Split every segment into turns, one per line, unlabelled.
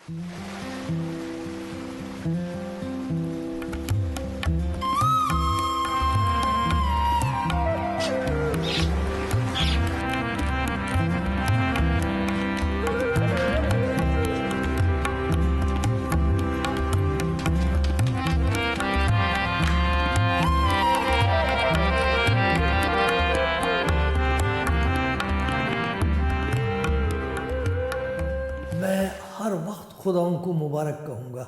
میں ہر وقت خدا ان کو مبارک کہوں گا،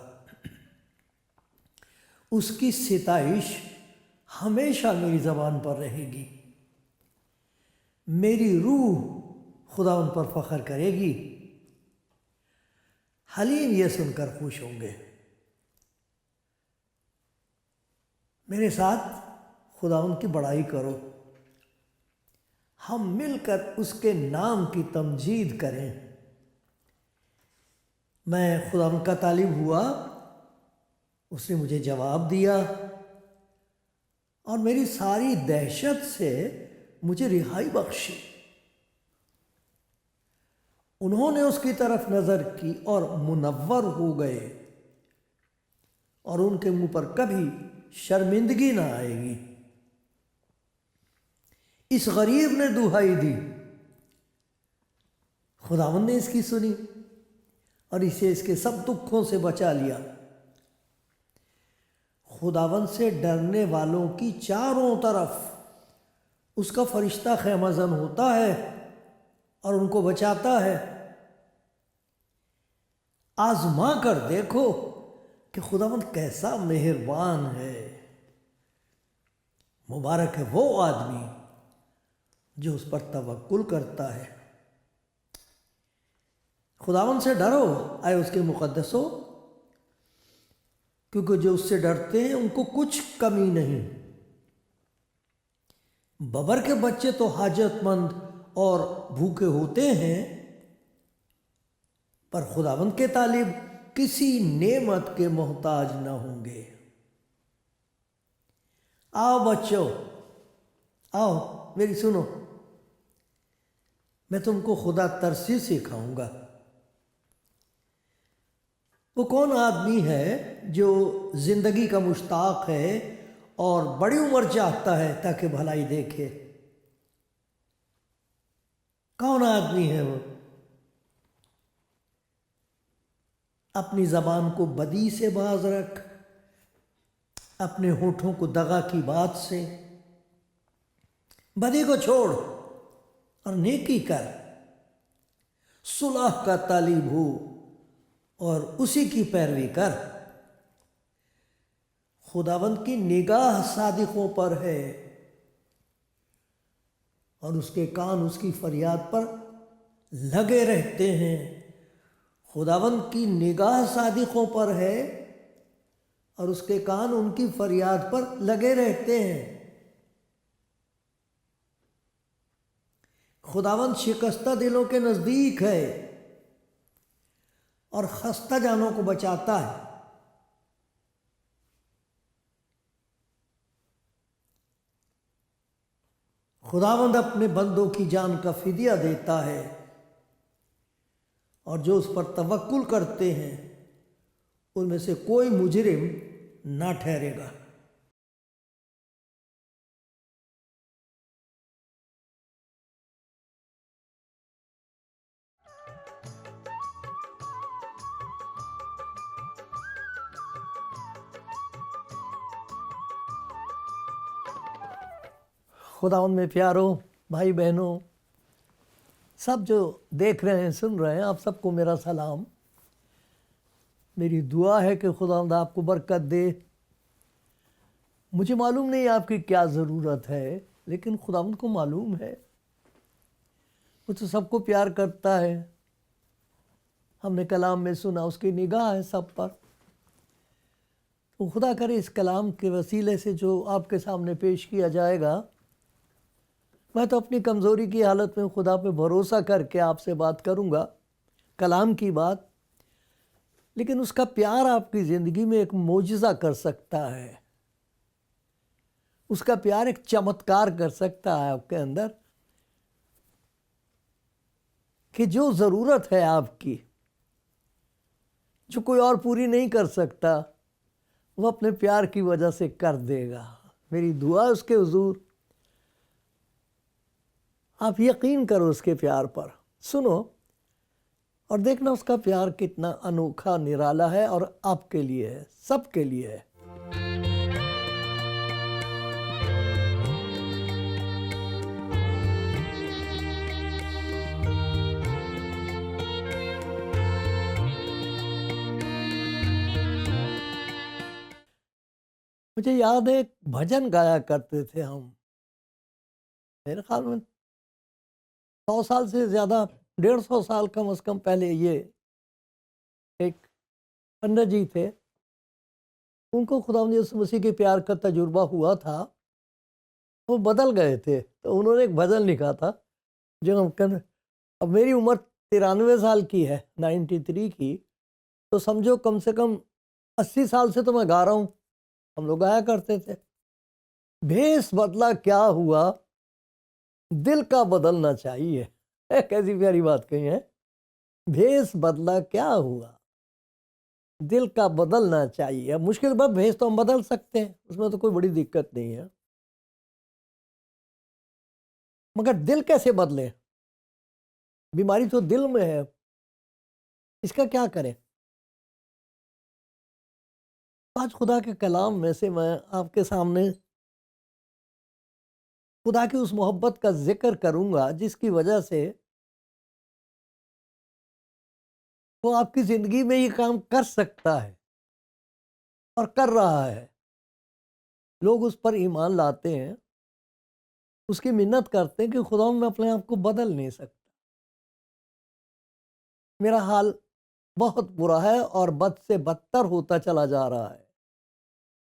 اس کی ستائش ہمیشہ میری زبان پر رہے گی، میری روح خدا ان پر فخر کرے گی، حلیم یہ سن کر خوش ہوں گے۔ میرے ساتھ خدا ان کی بڑائی کرو، ہم مل کر اس کے نام کی تمجید کریں۔ میں خدا ان کا طالب ہوا، اس نے مجھے جواب دیا اور میری ساری دہشت سے مجھے رہائی بخشی۔ انہوں نے اس کی طرف نظر کی اور منور ہو گئے، اور ان کے منہ پر کبھی شرمندگی نہ آئے گی۔ اس غریب نے دہائی دی، خداوند نے اس کی سنی اور اسے اس کے سب دکھوں سے بچا لیا۔ خداوند سے ڈرنے والوں کی چاروں طرف اس کا فرشتہ خیمہ زن ہوتا ہے اور ان کو بچاتا ہے۔ آزما کر دیکھو کہ خداوند کیسا مہربان ہے۔ مبارک ہے وہ آدمی جو اس پر توکل کرتا ہے۔ خداوند سے ڈرو اے اس کے مقدسو، کیونکہ جو اس سے ڈرتے ہیں ان کو کچھ کمی نہیں۔ ببر کے بچے تو حاجت مند اور بھوکے ہوتے ہیں، پر خداوند کے طالب کسی نعمت کے محتاج نہ ہوں گے۔ آؤ بچوں، آؤ میری سنو، میں تم کو خدا ترسی سکھاؤں گا۔ وہ کون آدمی ہے جو زندگی کا مشتاق ہے اور بڑی عمر چاہتا ہے تاکہ بھلائی دیکھے؟ کون آدمی ہے وہ؟ اپنی زبان کو بدی سے باز رکھ، اپنے ہونٹوں کو دغا کی بات سے۔ بدی کو چھوڑ اور نیکی کر، صلح کا طالب ہو اور اسی کی پیروی کر۔ خداوند کی نگاہ صادقوں پر ہے اور اس کے کان اس کی فریاد پر لگے رہتے ہیں۔ خداوند کی نگاہ صادقوں پر ہے اور اس کے کان ان کی فریاد پر لگے رہتے ہیں۔ خداوند شکستہ دلوں کے نزدیک ہے اور خستہ جانوں کو بچاتا ہے۔ خداوند اپنے بندوں کی جان کا فدیہ دیتا ہے، اور جو اس پر توکل کرتے ہیں ان میں سے کوئی مجرم نہ ٹھہرے گا۔ خداوند میں پیارو بھائی بہنوں، سب جو دیکھ رہے ہیں سن رہے ہیں، آپ سب کو میرا سلام۔ میری دعا ہے کہ خداوند آپ کو برکت دے۔ مجھے معلوم نہیں آپ کی کیا ضرورت ہے، لیکن خداوند کو معلوم ہے۔ وہ تو سب کو پیار کرتا ہے۔ ہم نے کلام میں سنا، اس کی نگاہ ہے سب پر۔ تو خدا کرے اس کلام کے وسیلے سے جو آپ کے سامنے پیش کیا جائے گا، میں تو اپنی کمزوری کی حالت میں خدا پہ بھروسہ کر کے آپ سے بات کروں گا، کلام کی بات، لیکن اس کا پیار آپ کی زندگی میں ایک معجزہ کر سکتا ہے۔ اس کا پیار ایک چمتکار کر سکتا ہے آپ کے اندر، کہ جو ضرورت ہے آپ کی، جو کوئی اور پوری نہیں کر سکتا وہ اپنے پیار کی وجہ سے کر دے گا. میری دعا اس کے حضور آپ یقین کرو اس کے پیار پر، سنو اور دیکھنا اس کا پیار کتنا انوکھا نرالا ہے اور آپ کے لیے ہے، سب کے لیے ہے. مجھے یاد ہے ایک بھجن گایا کرتے تھے ہم، میرے خیال میں 100 سال سے زیادہ، 150 سال کم از کم پہلے. یہ ایک پنڈت جی تھے، ان کو خداوند یسوع مسیح کے پیار کا تجربہ ہوا تھا، وہ بدل گئے تھے، تو انہوں نے ایک بھجن لکھا تھا جو اب میری عمر 93 سال کی ہے، 93 کی، تو سمجھو کم سے کم 80 سال سے تو میں گا رہا ہوں. ہم لوگ گایا کرتے تھے، بھیس بدلا کیا ہوا دل کا بدلنا چاہیے. کیسی پیاری بات کہی ہے، بھیس بدلا کیا ہوا دل کا بدلنا چاہیے. اب مشکل بات، بھیس تو ہم بدل سکتے ہیں، اس میں تو کوئی بڑی دقت نہیں ہے، مگر دل کیسے بدلے؟ بیماری تو دل میں ہے، اس کا کیا کریں؟ آج خدا کے کلام میں سے میں آپ کے سامنے خدا کی اس محبت کا ذکر کروں گا جس کی وجہ سے وہ آپ کی زندگی میں یہ کام کر سکتا ہے اور کر رہا ہے. لوگ اس پر ایمان لاتے ہیں، اس کی منت کرتے ہیں کہ خدا میں اپنے آپ کو بدل نہیں سکتا. میرا حال بہت برا ہے اور بد سے بدتر ہوتا چلا جا رہا ہے.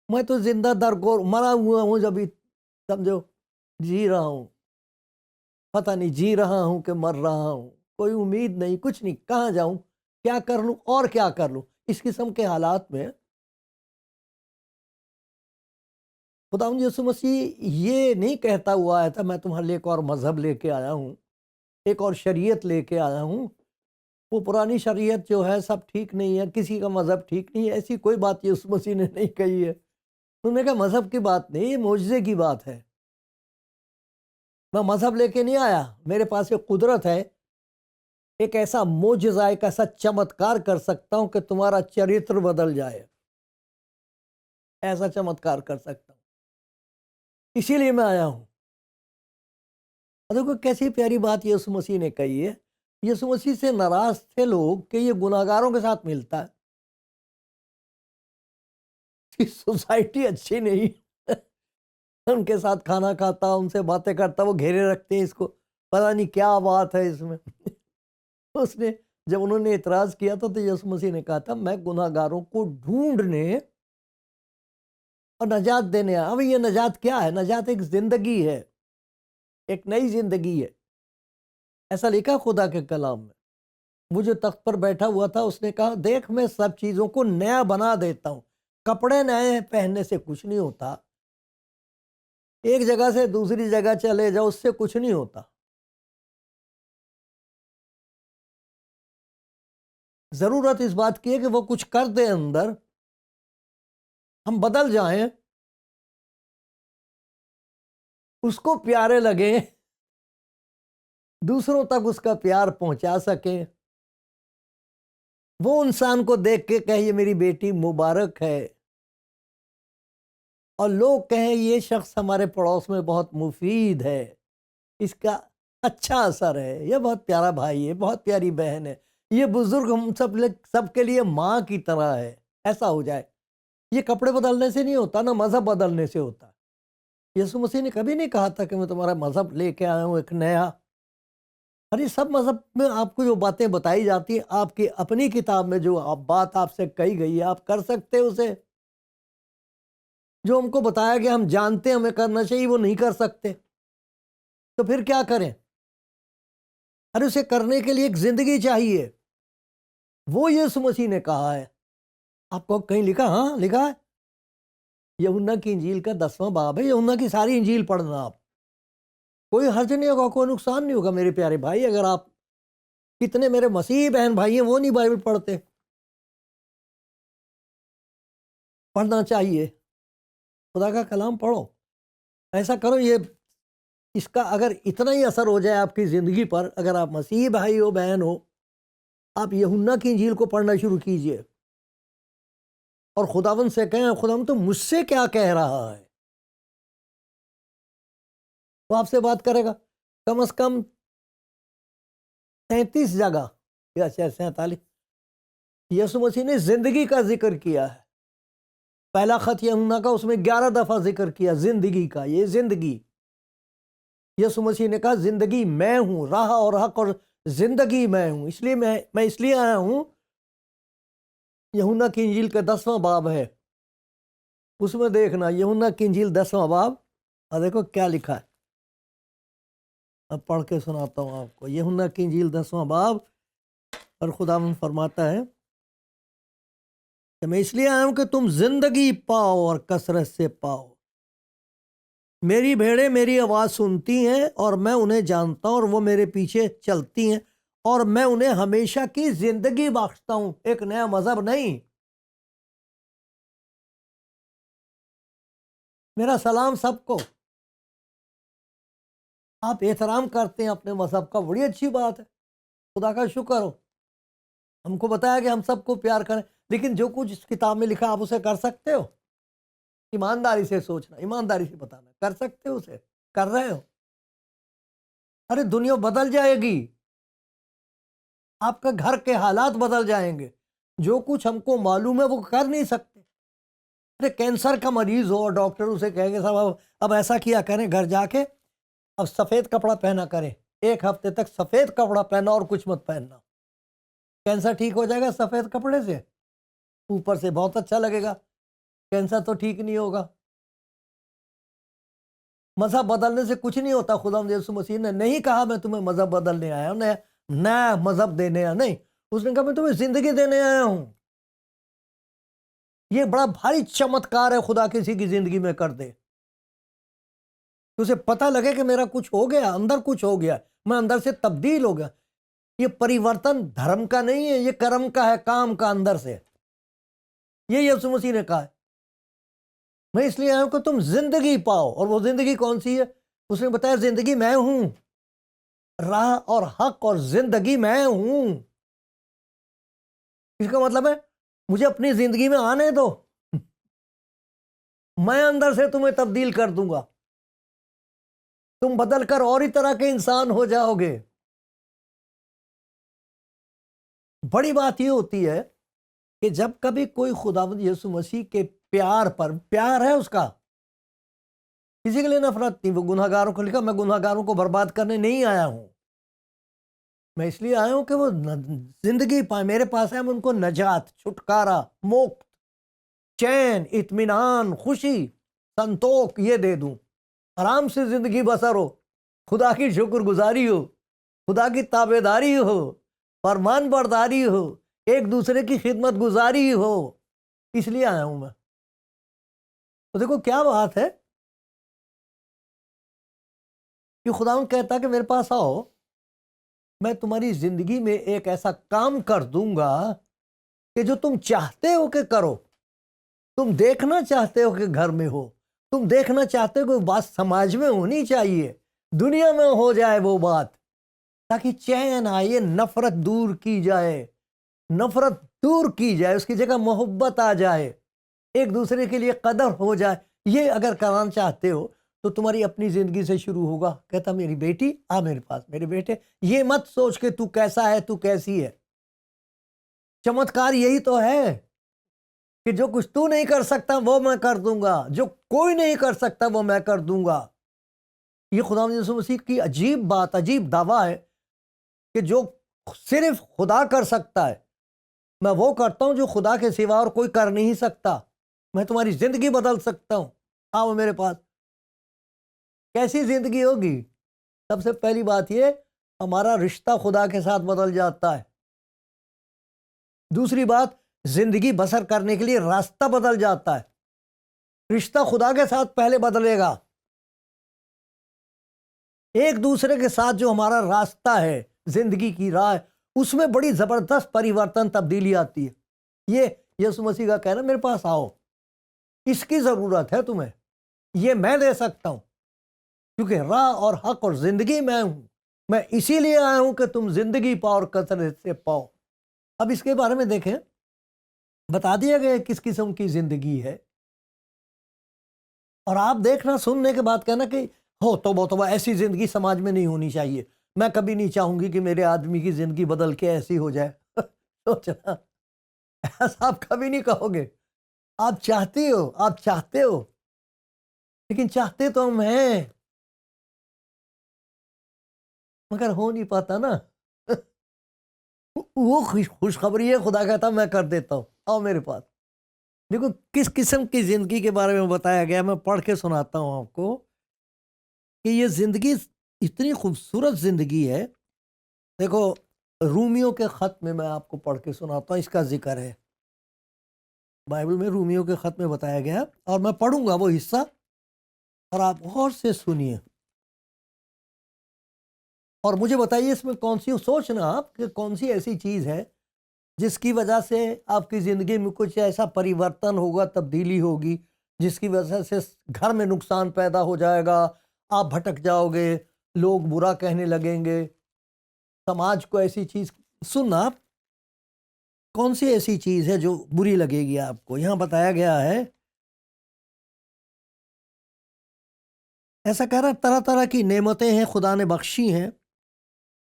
میں تو زندہ درگور مرا ہوا ہوں، جب سمجھو جی رہا ہوں، پتہ نہیں جی رہا ہوں کہ مر رہا ہوں، کوئی امید نہیں، کچھ نہیں، کہاں جاؤں، کیا کر لوں اور کیا کر لوں. اس قسم کے حالات میں خداوند یسوع مسیح یہ نہیں کہتا ہوا آیا تھا میں تمہارے لیے ایک اور مذہب لے کے آیا ہوں، ایک اور شریعت لے کے آیا ہوں. وہ پرانی شریعت جو ہے سب ٹھیک نہیں ہے، کسی کا مذہب ٹھیک نہیں ہے، ایسی کوئی بات یسوع مسیح نے نہیں کہی ہے. انہوں نے کہا مذہب کی بات نہیں، یہ معجزے کی بات ہے. میں مذہب لے کے نہیں آیا، میرے پاس ایک قدرت ہے، ایک ایسا معجزہ، ایک ایسا چمتکار کر سکتا ہوں کہ تمہارا چرتر بدل جائے. ایسا چمتکار کر سکتا ہوں، اسی لیے میں آیا ہوں. دیکھو کیسی پیاری بات یسوع مسیح نے کہی ہے. یسوع مسیح سے ناراض تھے لوگ کہ یہ گناہگاروں کے ساتھ ملتا ہے، سوسائٹی اچھی نہیں، ان کے ساتھ کھانا کھاتا، ان سے باتیں کرتا، وہ گھیرے رکھتے ہیں اس کو، پتہ نہیں کیا بات ہے اس میں. اس نے جب انہوں نے اعتراض کیا تھا تو یسوع مسیح نے کہا تھا میں گناہگاروں کو ڈھونڈنے اور نجات دینے آیا. اب یہ نجات کیا ہے؟ نجات ایک زندگی ہے، ایک نئی زندگی ہے. ایسا لکھا خدا کے کلام میں. وہ جو تخت پر بیٹھا ہوا تھا اس نے کہا دیکھ میں سب چیزوں کو نیا بنا دیتا ہوں. کپڑے نئے پہننے سے کچھ نہیں ہوتا، ایک جگہ سے دوسری جگہ چلے جاؤ اس سے کچھ نہیں ہوتا. ضرورت اس بات کی ہے کہ وہ کچھ کر دے اندر، ہم بدل جائیں، اس کو پیارے لگیں، دوسروں تک اس کا پیار پہنچا سکیں. وہ انسان کو دیکھ کے کہے یہ میری بیٹی مبارک ہے، اور لوگ کہیں یہ شخص ہمارے پڑوس میں بہت مفید ہے، اس کا اچھا اثر ہے، یہ بہت پیارا بھائی ہے، بہت پیاری بہن ہے، یہ بزرگ ہم سب کے لیے ماں کی طرح ہے. ایسا ہو جائے. یہ کپڑے بدلنے سے نہیں ہوتا، نہ مذہب بدلنے سے ہوتا. یسوع مسیح نے کبھی نہیں کہا تھا کہ میں تمہارا مذہب لے کے آیا ہوں ایک نیا. ارے سب مذہب میں آپ کو جو باتیں بتائی جاتی ہیں، آپ کی اپنی کتاب میں جو بات آپ سے کہی گئی ہے آپ کر سکتے اسے. جو ہم کو بتایا گیا ہم جانتے ہیں ہمیں کرنا چاہیے وہ نہیں کر سکتے، تو پھر کیا کریں؟ ارے اسے کرنے کے لیے ایک زندگی چاہیے. وہ یسوع مسیح نے کہا ہے. آپ کو کہیں لکھا؟ ہاں لکھا ہے. یوحنا کی انجیل کا 10واں باب ہے، یوحنا کی ساری انجیل پڑھنا آپ، کوئی حرج نہیں ہوگا، کوئی نقصان نہیں ہوگا. میرے پیارے بھائی، اگر آپ کتنے میرے مسیحی بہن بھائی ہیں وہ نہیں بائبل پڑھتے، پڑھنا چاہیے، خدا کا کلام پڑھو، ایسا کرو. یہ اس کا اگر اتنا ہی اثر ہو جائے آپ کی زندگی پر، اگر آپ مسیحی بھائی ہو بہن ہو، آپ یوحنا کی انجیل کو پڑھنا شروع کیجئے اور خداوند سے کہیں خداوند تو مجھ سے کیا کہہ رہا ہے. وہ آپ سے بات کرے گا. کم از کم 33 جگہ یا 47 یسوع مسیح نے زندگی کا ذکر کیا ہے. پہلا خط یوحنا کا، اس میں 11 دفعہ ذکر کیا زندگی کا. یہ زندگی، یسوع مسیح نے کہا زندگی میں ہوں، راہ اور حق اور زندگی میں ہوں. اس لیے میں اس لیے آیا ہوں. یوحنا کی انجیل کا 10واں باب ہے، اس میں دیکھنا یوحنا کی انجیل 10واں باب، اور دیکھو کیا لکھا ہے. اب پڑھ کے سناتا ہوں آپ کو. یوحنا کی انجیل 10واں باب، اور خداوند فرماتا ہے کہ میں اس لیے آیا ہوں کہ تم زندگی پاؤ اور کثرت سے پاؤ. میری بھیڑیں میری آواز سنتی ہیں اور میں انہیں جانتا ہوں اور وہ میرے پیچھے چلتی ہیں اور میں انہیں ہمیشہ کی زندگی بخشتا ہوں. ایک نیا مذہب نہیں. میرا سلام سب کو. آپ احترام کرتے ہیں اپنے مذہب کا، بڑی اچھی بات ہے، خدا کا شکر ہو. ہم کو بتایا کہ ہم سب کو پیار کریں، لیکن جو کچھ اس کتاب میں لکھا آپ اسے کر سکتے ہو؟ ایمانداری سے سوچنا، ایمانداری سے بتانا، کر سکتے ہو اسے؟ کر رہے ہو؟ ارے دنیا بدل جائے گی، آپ کا گھر کے حالات بدل جائیں گے. جو کچھ ہم کو معلوم ہے وہ کر نہیں سکتے. ارے کینسر کا مریض ہو اور ڈاکٹر اسے کہیں گے صاحب اب ایسا کیا کریں، گھر جا کے اب سفید کپڑا پہنا کریں، 1 ہفتے تک سفید کپڑا پہنا اور کچھ مت پہننا. کینسر ٹھیک ہو جائے گا سفید کپڑے سے؟ اوپر سے بہت اچھا لگے گا، کینسر تو ٹھیک نہیں ہوگا. مذہب بدلنے سے کچھ نہیں ہوتا. خدا یسوع مسیح نے نہیں کہا میں تمہیں مذہب بدلنے آیا ہوں، نیا مذہب دینے آیا نہیں. اس نے کہا میں تمہیں زندگی دینے آیا ہوں. یہ بڑا بھاری چمتکار ہے خدا کسی کی زندگی میں کر دے، اسے پتہ لگے کہ میرا کچھ ہو گیا، اندر کچھ ہو گیا، میں اندر سے تبدیل ہو گیا. یہ پریورتن دھرم کا نہیں ہے، یہ کرم کا ہے، کام کا اندر سے. یہ یسوع مسیح نے کہا ہے میں اس لیے آیا ہوں کہ تم زندگی پاؤ. اور وہ زندگی کون سی ہے؟ اس نے بتایا زندگی میں ہوں، راہ اور حق اور زندگی میں ہوں. اس کا مطلب ہے مجھے اپنی زندگی میں آنے دو، میں اندر سے تمہیں تبدیل کر دوں گا، تم بدل کر اور ہی طرح کے انسان ہو جاؤ گے. بڑی بات یہ ہوتی ہے کہ جب کبھی کوئی خداوند یسوع مسیح کے پیار پر، پیار ہے اس کا، کسی کے لیے نفرت نہیں. وہ گناہ گاروں کو لکھا میں گناہ گاروں کو برباد کرنے نہیں آیا ہوں، میں اس لیے آیا ہوں کہ وہ زندگی پائیں. میرے پاس ہے میں ان کو نجات، چھٹکارا، موکت، چین، اطمینان، خوشی، سنتوق یہ دے دوں. آرام سے زندگی بسر ہو، خدا کی شکر گزاری ہو، خدا کی تابع داری ہو، فرمان برداری ہو، ایک دوسرے کی خدمت گزاری ہو. اس لیے آیا ہوں میں. تو دیکھو کیا بات ہے کہ خداوند کہتا ہے کہ میرے پاس آؤ، میں تمہاری زندگی میں ایک ایسا کام کر دوں گا کہ جو تم چاہتے ہو کہ کرو. تم دیکھنا چاہتے ہو کہ گھر میں ہو، تم دیکھنا چاہتے ہو کہ وہ بات سماج میں ہونی چاہیے، دنیا میں ہو جائے وہ بات، تاکہ چین آئے، نفرت دور کی جائے، نفرت دور کی جائے، اس کی جگہ محبت آ جائے، ایک دوسرے کے لیے قدر ہو جائے. یہ اگر کرنا چاہتے ہو تو تمہاری اپنی زندگی سے شروع ہوگا. کہتا میری بیٹی آ میرے پاس، میرے بیٹے یہ مت سوچ کہ تو کیسا ہے، تو کیسی ہے. چمتکار یہی تو ہے کہ جو کچھ تو نہیں کر سکتا وہ میں کر دوں گا، جو کوئی نہیں کر سکتا وہ میں کر دوں گا. یہ خداوند یسوع مسیح کی عجیب بات، عجیب دعویٰ ہے کہ جو صرف خدا کر سکتا ہے میں وہ کرتا ہوں جو خدا کے سوا اور کوئی کر نہیں سکتا. میں تمہاری زندگی بدل سکتا ہوں، آؤ میرے پاس. کیسی زندگی ہوگی؟ سب سے پہلی بات یہ ہمارا رشتہ خدا کے ساتھ بدل جاتا ہے. دوسری بات زندگی بسر کرنے کے لیے راستہ بدل جاتا ہے. رشتہ خدا کے ساتھ پہلے بدلے گا. ایک دوسرے کے ساتھ جو ہمارا راستہ ہے، زندگی کی راہ، اس میں بڑی زبردست پریورتن، تبدیلی آتی ہے. یہ یسوع مسیح کا کہنا میرے پاس آؤ. اس کی ضرورت ہے تمہیں، یہ میں دے سکتا ہوں، کیونکہ راہ اور حق اور زندگی میں ہوں، میں اسی لیے آیا ہوں کہ تم زندگی پاؤ اور کثرت سے پاؤ۔ اب اس کے بارے میں دیکھیں، بتا دیا گیا کس قسم کی زندگی ہے، اور آپ دیکھنا سننے کے بعد کہنا کہ ہو توبہ توبہ، ایسی زندگی سماج میں نہیں ہونی چاہیے، میں کبھی نہیں چاہوں گی کہ میرے آدمی کی زندگی بدل کے ایسی ہو جائے۔ سوچنا، ایسا آپ کبھی نہیں کہو گے، آپ چاہتے ہو، آپ چاہتے ہو، لیکن چاہتے تو ہم ہیں، مگر ہو نہیں پاتا نا۔ وہ خوشخبری ہے، خدا کہتا میں کر دیتا ہوں، آؤ میرے پاس۔ دیکھو کس قسم کی زندگی کے بارے میں بتایا گیا، میں پڑھ کے سناتا ہوں آپ کو کہ یہ زندگی اتنی خوبصورت زندگی ہے۔ دیکھو رومیوں کے خط میں آپ کو پڑھ کے سناتا ہوں، اس کا ذکر ہے بائبل میں، رومیوں کے خط میں بتایا گیا، اور میں پڑھوں گا وہ حصہ اور آپ غور سے سنیے اور مجھے بتائیے اس میں کون سی، سوچنا آپ کہ کون سی ایسی چیز ہے جس کی وجہ سے آپ کی زندگی میں کچھ ایسا پریورتن ہوگا، تبدیلی ہوگی، جس کی وجہ سے گھر میں نقصان پیدا ہو جائے گا، آپ بھٹک جاؤ گے، لوگ برا کہنے لگیں گے، سماج کو ایسی چیز، سننا آپ کون سی ایسی چیز ہے جو بری لگے گی آپ کو۔ یہاں بتایا گیا ہے، ایسا کہہ رہا طرح طرح کی نعمتیں ہیں خدا نے بخشی ہیں،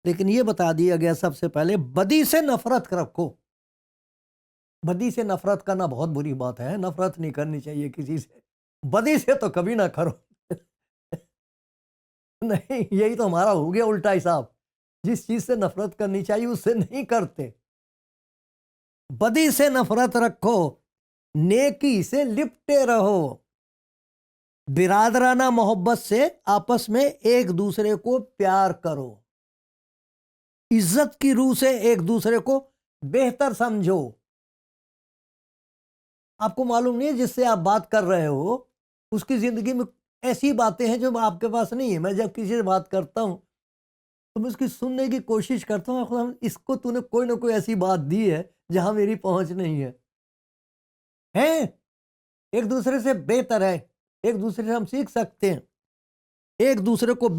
لیکن یہ بتا دیا گیا سب سے پہلے بدی سے نفرت رکھو۔ بدی سے نفرت کرنا بہت بری بات ہے، نفرت نہیں کرنی چاہیے کسی سے، بدی سے تو کبھی نہ کرو۔ نہیں، یہی تو ہمارا ہو گیا الٹا حساب، جس چیز سے نفرت کرنی چاہیے اس سے نہیں کرتے۔ بدی سے نفرت رکھو، نیکی سے لپٹے رہو، برادرانہ محبت سے آپس میں ایک دوسرے کو پیار کرو، عزت کی روح سے ایک دوسرے کو بہتر سمجھو۔ آپ کو معلوم نہیں ہے جس سے آپ بات کر رہے ہو اس کی زندگی میں ایسی باتیں ہیں جو آپ کے پاس نہیں ہے۔ میں جب کسی سے بات کرتا ہوں تو میں اس کی سننے کی کوشش کرتا ہوں، خدا اس کو تو نے کوئی نہ کوئی ایسی بات دی ہے جہاں میری پہنچ نہیں ہے، ہیں ایک دوسرے سے بہتر ہے، ایک دوسرے سے ہم سیکھ سکتے ہیں، ایک دوسرے کو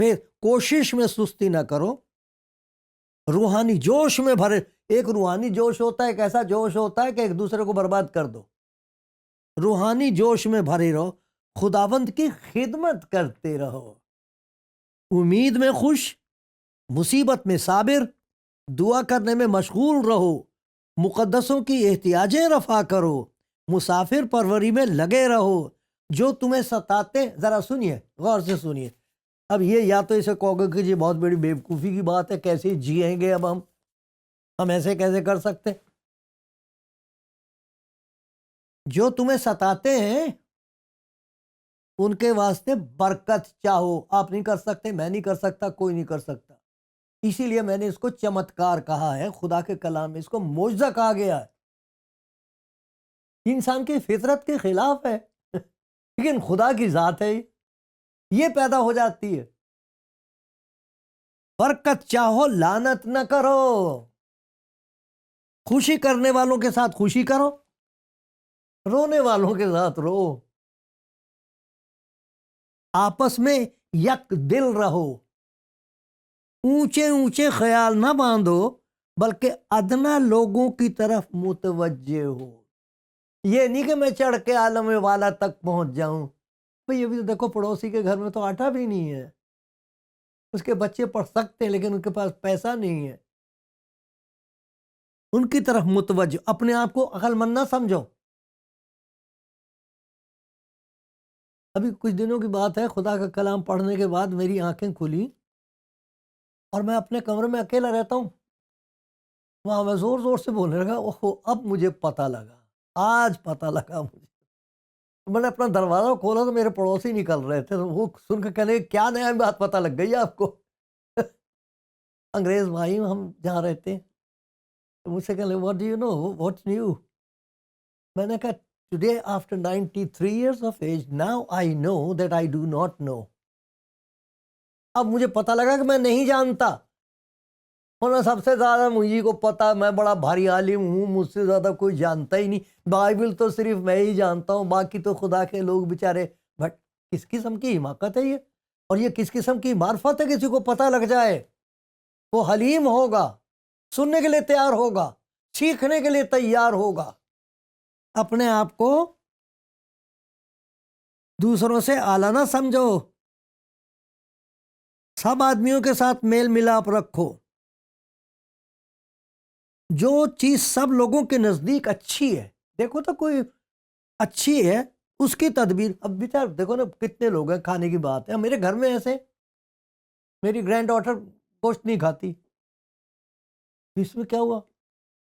کوشش میں سستی نہ کرو، روحانی جوش میں بھرے۔ ایک روحانی جوش ہوتا ہے، ایک ایسا جوش ہوتا ہے کہ ایک دوسرے کو برباد کر دو۔ روحانی جوش میں بھرے رہو، خداوند کی خدمت کرتے رہو، امید میں خوش، مصیبت میں صابر، دعا کرنے میں مشغول رہو، مقدسوں کی احتیاجیں رفع کرو، مسافر پروری میں لگے رہو، جو تمہیں ستاتے۔ ذرا سنیے، غور سے سنیے۔ اب یہ یا تو اسے کہو گے کہ جی بہت بڑی بیوقوفی کی بات ہے، کیسے جیئیں گے اب ہم ایسے کیسے کر سکتے؟ جو تمہیں ستاتے ہیں ان کے واسطے برکت چاہو۔ آپ نہیں کر سکتے، میں نہیں کر سکتا، کوئی نہیں کر سکتا، اسی لیے میں نے اس کو چمتکار کہا ہے، خدا کے کلام میں اس کو معجزہ کہا گیا ہے۔ انسان کی فطرت کے خلاف ہے، لیکن خدا کی ذات ہے، یہ پیدا ہو جاتی ہے۔ برکت چاہو، لعنت نہ کرو، خوشی کرنے والوں کے ساتھ خوشی کرو، رونے والوں کے ساتھ رو، آپس میں یک دل رہو، اونچے اونچے خیال نہ باندھو بلکہ ادنا لوگوں کی طرف متوجہ ہو۔ یہ نہیں کہ میں چڑھ کے عالم والا تک پہنچ جاؤں۔ بھئی یہ بھی دیکھو، پڑوسی کے گھر میں تو آٹا بھی نہیں ہے، اس کے بچے پڑھ سکتے ہیں لیکن ان کے پاس پیسہ نہیں ہے، ان کی طرف متوجہ، اپنے آپ کو عقل مند نہ سمجھو۔ ابھی کچھ دنوں کی بات ہے، خدا کا کلام پڑھنے کے بعد میری آنکھیں کھلی اور میں اپنے کمرے میں اکیلا رہتا ہوں، وہاں میں زور زور سے بولنے لگا، اوہ اب مجھے پتہ لگا، آج پتہ لگا مجھے۔ میں نے اپنا دروازہ کھولا تو میرے پڑوسی نکل رہے تھے، وہ سن کے کہنے کیا نیا بات پتہ لگ گئی آپ کو؟ انگریز بھائی ہم جہاں رہتے ہیں، مجھ سے کہنے what do you know, what's new؟ میں نے کہا today after 93 years of age now I know that I do not know۔ اب مجھے پتہ لگا کہ میں نہیں جانتا، ہونا سب سے زیادہ مجھے کو پتا، میں بڑا بھاری عالم ہوں، مجھ سے زیادہ کوئی جانتا ہی نہیں، بائبل تو صرف میں ہی جانتا ہوں، باقی تو خدا کے لوگ بیچارے. بٹ کس قسم کی حماقت ہے یہ، اور یہ کس قسم کی معرفت ہے؟ کسی کو پتہ لگ جائے وہ حلیم ہوگا، سننے کے لیے تیار ہوگا، سیکھنے کے لیے تیار ہوگا. اپنے آپ کو دوسروں سے اعلیٰ نہ سمجھو، سب آدمیوں کے ساتھ میل ملاپ رکھو. جو چیز سب لوگوں کے نزدیک اچھی ہے، دیکھو تو کوئی اچھی ہے اس کی تدبیر. اب بیچار دیکھو نا کتنے لوگ ہیں، کھانے کی بات ہے، میرے گھر میں ایسے میری گرینڈ ڈاٹر گوشت نہیں کھاتی، اس میں کیا ہوا؟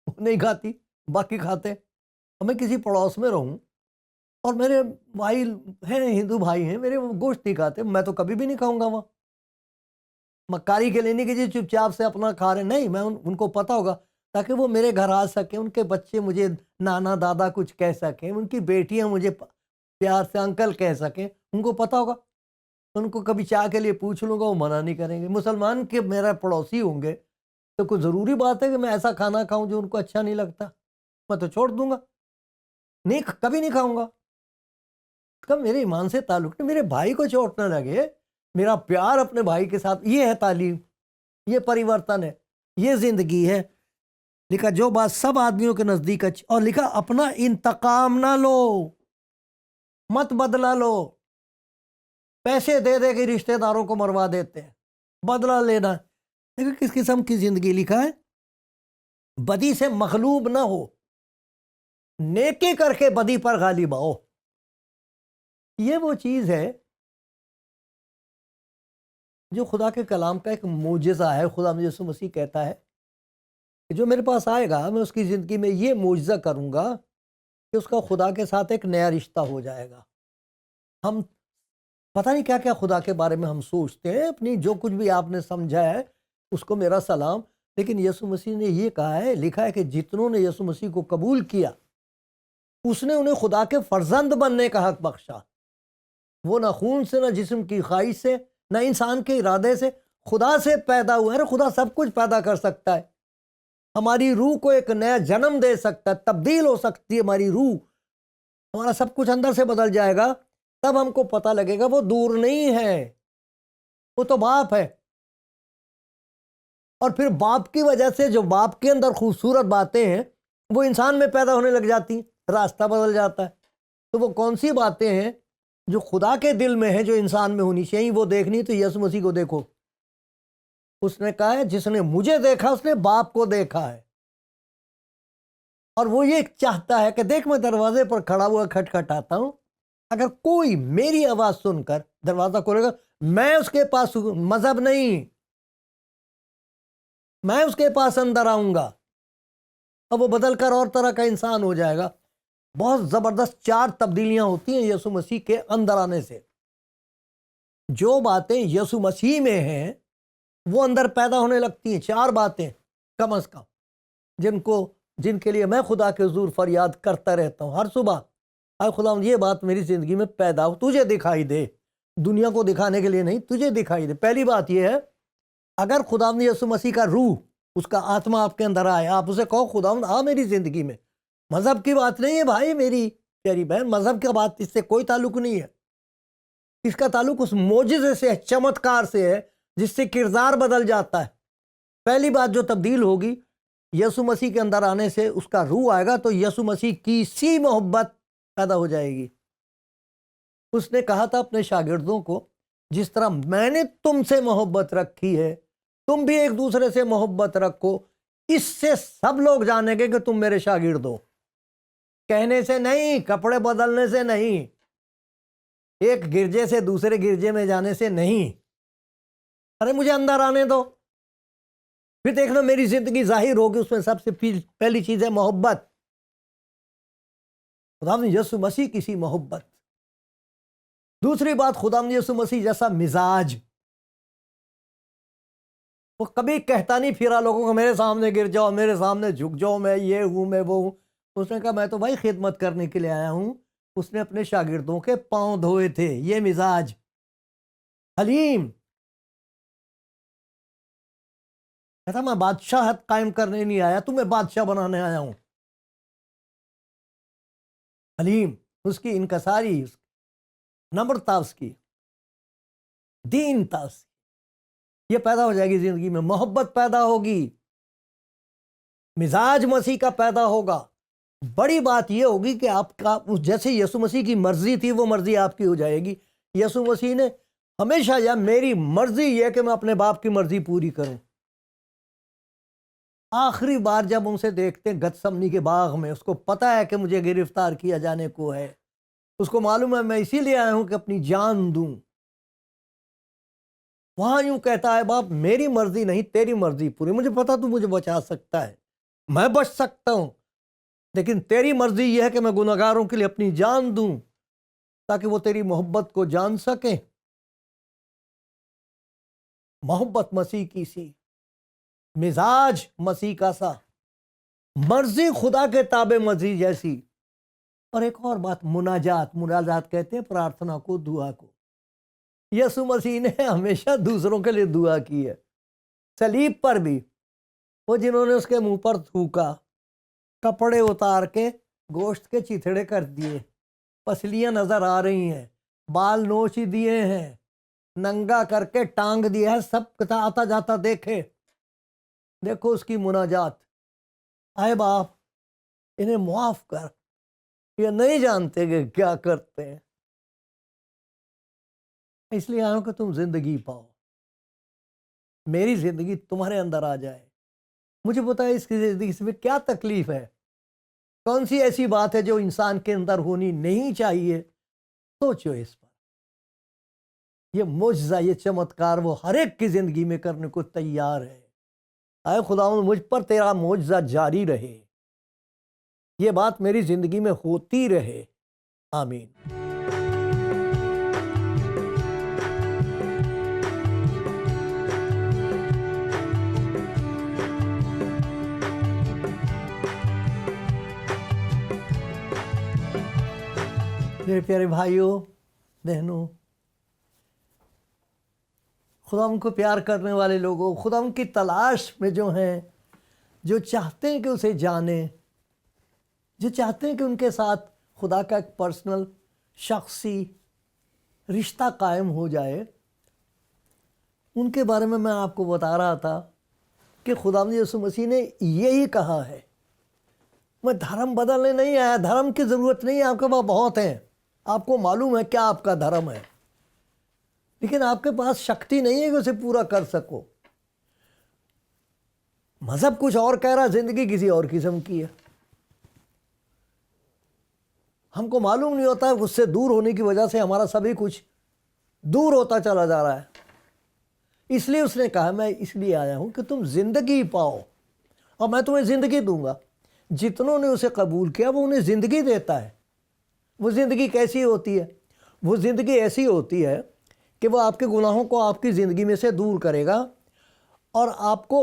نہیں کھاتی، باقی کھاتے. اور میں کسی پڑوس میں رہوں اور میرے بھائی ہیں، ہندو بھائی ہیں میرے، وہ گوشت نہیں کھاتے، میں تو کبھی بھی نہیں کھاؤں گا. وہاں مکاری کے لیے نہیں کہ جی چپ چاپ سے اپنا کھا رہے، نہیں، میں ان کو پتا ہوگا تاکہ وہ میرے گھر آ سکیں، ان کے بچے مجھے نانا دادا کچھ کہہ سکیں، ان کی بیٹیاں مجھے پیار سے انکل کہہ سکیں، ان کو پتا ہوگا. ان کو کبھی چائے کے لیے پوچھ لوں گا، وہ منع نہیں کریں گے. مسلمان کے میرا پڑوسی ہوں گے تو کوئی ضروری بات ہے کہ میں ایسا کھانا کھاؤں جو ان کو اچھا نہیں لگتا؟ میں تو چھوڑ دوں گا، نہیں، کبھی نہیں کھاؤں گا. کب میرے ایمان سے تعلق نہیں، میرے بھائی کو چوٹ نہ لگے، میرا پیار اپنے بھائی کے ساتھ. یہ ہے تعلیم، یہ پریورتن ہے، یہ زندگی ہے. لکھا جو بات سب آدمیوں کے نزدیک اچھی، اور لکھا اپنا انتقام نہ لو، مت بدلہ لو. پیسے دے دے کے رشتہ داروں کو مروا دیتے ہیں، بدلہ لینا. دیکھو کس قسم کی زندگی. لکھا ہے بدی سے مغلوب نہ ہو، نیکی کر کے بدی پر غالب آؤ. یہ وہ چیز ہے جو خدا کے کلام کا ایک معجزہ ہے. خدا یسوع مسیح کہتا ہے کہ جو میرے پاس آئے گا میں اس کی زندگی میں یہ معجزہ کروں گا کہ اس کا خدا کے ساتھ ایک نیا رشتہ ہو جائے گا. ہم پتہ نہیں کیا کیا خدا کے بارے میں ہم سوچتے ہیں، اپنی جو کچھ بھی آپ نے سمجھا ہے اس کو میرا سلام. لیکن یسوع مسیح نے یہ کہا ہے، لکھا ہے کہ جتنوں نے یسوع مسیح کو قبول کیا اس نے انہیں خدا کے فرزند بننے کا حق بخشا. وہ نہ خون سے، نہ جسم کی خواہش سے، نہ انسان کے ارادے سے، خدا سے پیدا ہوا ہے. خدا سب کچھ پیدا کر سکتا ہے، ہماری روح کو ایک نیا جنم دے سکتا ہے، تبدیل ہو سکتی ہے ہماری روح، ہمارا سب کچھ اندر سے بدل جائے گا. تب ہم کو پتہ لگے گا وہ دور نہیں ہے، وہ تو باپ ہے. اور پھر باپ کی وجہ سے جو باپ کے اندر خوبصورت باتیں ہیں وہ انسان میں پیدا ہونے لگ جاتی ہیں، راستہ بدل جاتا ہے. تو وہ کون سی باتیں ہیں جو خدا کے دل میں ہے، جو انسان میں ہونی چاہیے؟ وہ دیکھنی تو یسوع مسیح کو دیکھو. اس نے کہا ہے جس نے مجھے دیکھا اس نے باپ کو دیکھا ہے. اور وہ یہ چاہتا ہے کہ دیکھ میں دروازے پر کھڑا ہوا کھٹکھٹاتا ہوں، اگر کوئی میری آواز سن کر دروازہ کھولے گا، میں اس کے پاس، مذہب نہیں، میں اس کے پاس اندر آؤں گا اور وہ بدل کر اور طرح کا انسان ہو جائے گا. بہت زبردست 4 تبدیلیاں ہوتی ہیں یسوع مسیح کے اندر آنے سے. جو باتیں یسوع مسیح میں ہیں وہ اندر پیدا ہونے لگتی ہیں. 4 باتیں کم از کم جن کے لیے میں خدا کے حضور فریاد کرتا رہتا ہوں ہر صبح. اے خدا یہ بات میری زندگی میں پیدا ہو، تجھے دکھائی دے، دنیا کو دکھانے کے لیے نہیں، تجھے دکھائی دے. پہلی بات یہ ہے، اگر خداوند یسوع مسیح کا روح، اس کا آتما آپ کے اندر آئے، آپ اسے کہو خداوند آ میری زندگی میں. مذہب کی بات نہیں ہے بھائی، میری پیاری بہن، مذہب کی بات اس سے کوئی تعلق نہیں ہے. اس کا تعلق اس معجزے سے، چمتکار سے ہے جس سے کردار بدل جاتا ہے. پہلی بات جو تبدیل ہوگی یسوع مسیح کے اندر آنے سے، اس کا روح آئے گا تو یسوع مسیح کی سی محبت پیدا ہو جائے گی. اس نے کہا تھا اپنے شاگردوں کو، جس طرح میں نے تم سے محبت رکھی ہے تم بھی ایک دوسرے سے محبت رکھو، اس سے سب لوگ جانیں گے کہ تم میرے شاگرد ہو. کہنے سے نہیں، کپڑے بدلنے سے نہیں، ایک گرجے سے دوسرے گرجے میں جانے سے نہیں. ارے مجھے اندر آنے دو، پھر دیکھنا میری زندگی ظاہر ہوگی. اس میں سب سے پہلی چیز ہے محبت. خداوند یسوع مسیح کی سی محبت. دوسری بات، خداوند یسوع مسیح جیسا مزاج. وہ کبھی کہتا نہیں پھرا لوگوں کو میرے سامنے گر جاؤ، میرے سامنے جھک جاؤ، میں یہ ہوں، میں وہ ہوں. اس نے کہا میں تو بھائی خدمت کرنے کے لیے آیا ہوں. اس نے اپنے شاگردوں کے پاؤں دھوئے تھے. یہ مزاج. حلیم. کہتا میں بادشاہت قائم کرنے نہیں آیا، تمہیں بادشاہ بنانے آیا ہوں۔ حلیم، اس کی انکساری، نمرتا، اس کی دین تھا، یہ پیدا ہو جائے گی زندگی میں، محبت پیدا ہوگی، مزاج مسیح کا پیدا ہوگا۔ بڑی بات یہ ہوگی کہ آپ کا جیسے یسوع مسیح کی مرضی تھی وہ مرضی آپ کی ہو جائے گی۔ یسوع مسیح نے ہمیشہ یا میری مرضی یہ کہ میں اپنے باپ کی مرضی پوری کروں۔ آخری بار جب ان سے دیکھتے ہیں گتسمنی کے باغ میں، اس کو پتا ہے کہ مجھے گرفتار کیا جانے کو ہے، اس کو معلوم ہے میں اسی لیے آیا ہوں کہ اپنی جان دوں۔ وہاں یوں کہتا ہے باپ میری مرضی نہیں تیری مرضی پوری، مجھے پتا تو مجھے بچا سکتا ہے، میں بچ سکتا ہوں، لیکن تیری مرضی یہ ہے کہ میں گنہگاروں کے لیے اپنی جان دوں تاکہ وہ تیری محبت کو جان سکیں۔ محبت مسیح کی سی، مزاج مسیح کا سا، مرضی خدا کے تابع مرضی جیسی۔ اور ایک اور بات، مناجات کہتے ہیں پرارتھنا کو، دعا کو۔ یسوع مسیح نے ہمیشہ دوسروں کے لیے دعا کی ہے، صلیب پر بھی۔ وہ جنہوں نے اس کے منہ پر تھوکا، کپڑے اتار کے گوشت کے چیتھڑے کر دیے، پسلیاں نظر آ رہی ہیں، بال نوچ دیے ہیں، ننگا کر کے ٹانگ دیا ہے، سب آتا جاتا دیکھے۔ دیکھو اس کی مناجات، اے باپ انہیں معاف کر، یہ نہیں جانتے کہ کیا کرتے ہیں۔ اس لیے آیا ہوں کہ تم زندگی پاؤ، میری زندگی تمہارے اندر آ جائے۔ مجھے پتا ہے اس کی زندگی میں کیا تکلیف ہے، کون سی ایسی بات ہے جو انسان کے اندر ہونی نہیں چاہیے۔ سوچو اس پر۔ یہ معجزہ، یہ چمتکار وہ ہر ایک کی زندگی میں کرنے کو تیار ہے۔ اے خداوند مجھ پر تیرا معجزہ جاری رہے، یہ بات میری زندگی میں ہوتی رہے، آمین۔ میرے پیارے بھائیوں بہنوں، خدا ان کو پیار کرنے والے لوگوں، خدا ان کی تلاش میں جو ہیں، جو چاہتے ہیں کہ اسے جانیں، جو چاہتے ہیں کہ ان کے ساتھ خدا کا ایک پرسنل شخصی رشتہ قائم ہو جائے، ان کے بارے میں آپ کو بتا رہا تھا کہ خداوند یسوع مسیح نے یہی کہا ہے، میں دھرم بدلنے نہیں آیا، دھرم کی ضرورت نہیں ہے، آپ کے پاس بہت ہیں، آپ کو معلوم ہے کیا آپ کا دھرم ہے، لیکن آپ کے پاس شکتی نہیں ہے کہ اسے پورا کر سکو۔ مذہب کچھ اور کہہ رہا، زندگی کسی اور قسم کی ہے۔ ہم کو معلوم نہیں ہوتا ہے، اس سے دور ہونے کی وجہ سے ہمارا سبھی کچھ دور ہوتا چلا جا رہا ہے۔ اس لیے اس نے کہا میں اس لیے آیا ہوں کہ تم زندگی پاؤ، اور میں تمہیں زندگی دوں گا۔ جتنوں نے اسے قبول کیا وہ انہیں زندگی دیتا ہے۔ وہ زندگی کیسی ہوتی ہے؟ وہ زندگی ایسی ہوتی ہے کہ وہ آپ کے گناہوں کو آپ کی زندگی میں سے دور کرے گا اور آپ کو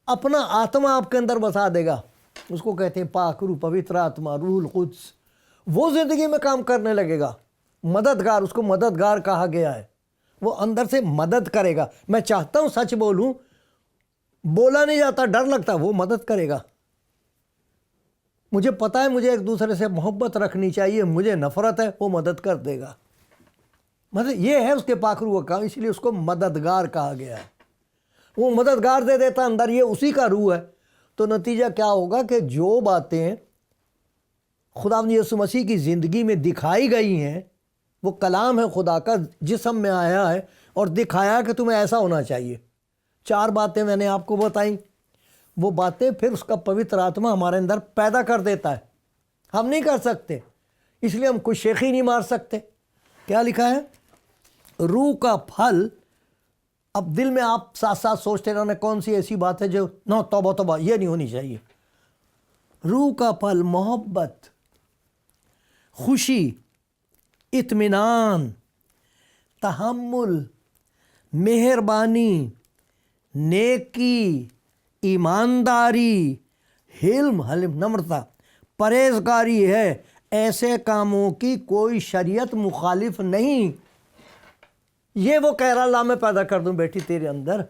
اپنا آتما آپ کے اندر بسا دے گا۔ اس کو کہتے ہیں پاک روح، پوتر آتما، روح القدس۔ وہ زندگی میں کام کرنے لگے گا، مددگار، اس کو مددگار کہا گیا ہے۔ وہ اندر سے مدد کرے گا۔ میں چاہتا ہوں سچ بولوں، بولا نہیں جاتا، ڈر لگتا، وہ مدد کرے گا۔ مجھے پتا ہے مجھے ایک دوسرے سے محبت رکھنی چاہیے، مجھے نفرت ہے، وہ مدد کر دے گا۔ مطلب یہ ہے اس کے پاک روح کا، اس لیے اس کو مددگار کہا گیا ہے۔ وہ مددگار دے دیتا اندر، یہ اسی کا روح ہے۔ تو نتیجہ کیا ہوگا کہ جو باتیں خداوند یسوع مسیح کی زندگی میں دکھائی گئی ہیں، وہ کلام ہے خدا کا، جسم میں آیا ہے اور دکھایا کہ تمہیں ایسا ہونا چاہیے۔ 4 باتیں میں نے آپ کو بتائیں، وہ باتیں پھر اس کا پوتر آتما ہمارے اندر پیدا کر دیتا ہے۔ ہم نہیں کر سکتے، اس لیے ہم کوئی شیخی نہیں مار سکتے۔ کیا لکھا ہے؟ روح کا پھل۔ اب دل میں آپ ساتھ ساتھ سوچتے رہنا کون سی ایسی بات ہے جو نو توبہ توبہ، یہ نہیں ہونی چاہیے۔ روح کا پھل محبت، خوشی، اطمینان، تحمل، مہربانی، نیکی، ایمانداری، حلم، نمرتا، پرہیزگاری ہے۔ ایسے کاموں کی کوئی شریعت مخالف نہیں۔ یہ وہ کہہ رہا، لا میں پیدا کر دوں بیٹی تیرے اندر۔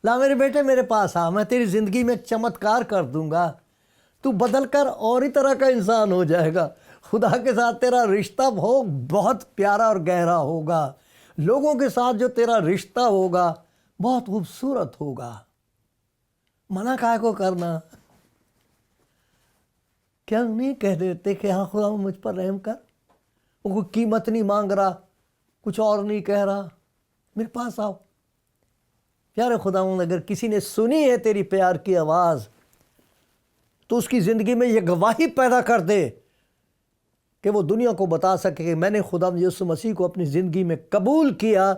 لا میرے بیٹے میرے پاس آ، میں تیری زندگی میں ایک چمتکار کر دوں گا، تو بدل کر اور ہی طرح کا انسان ہو جائے گا، خدا کے ساتھ تیرا رشتہ بہت پیارا اور گہرا ہوگا، لوگوں کے ساتھ جو تیرا رشتہ ہوگا بہت خوبصورت ہوگا۔ منع کائے کو کرنا؟ کیا نہیں کہہ دیتے کہ ہاں خدا مجھ پر رحم کر، وہ کوئی قیمت نہیں مانگ رہا، کچھ اور نہیں کہہ رہا، میرے پاس آؤ۔ پیارے خداوند، اگر کسی نے سنی ہے تیری پیار کی آواز تو اس کی زندگی میں یہ گواہی پیدا کر دے کہ وہ دنیا کو بتا سکے کہ میں نے خداوند یسوع مسیح کو اپنی زندگی میں قبول کیا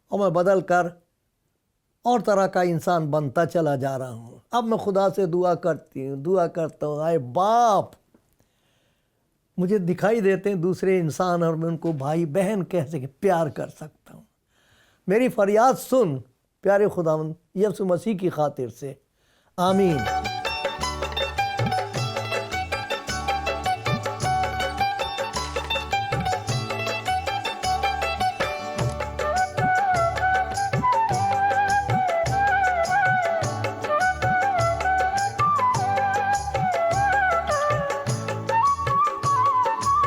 اور میں بدل کر اور طرح کا انسان بنتا چلا جا رہا ہوں۔ اب میں خدا سے دعا کرتا ہوں، اے باپ، مجھے دکھائی دیتے ہیں دوسرے انسان اور میں ان کو بھائی بہن کہہ سکے، پیار کر سکتا ہوں۔ میری فریاد سن پیارے خداوند یسوع مسیح کی خاطر سے، آمین۔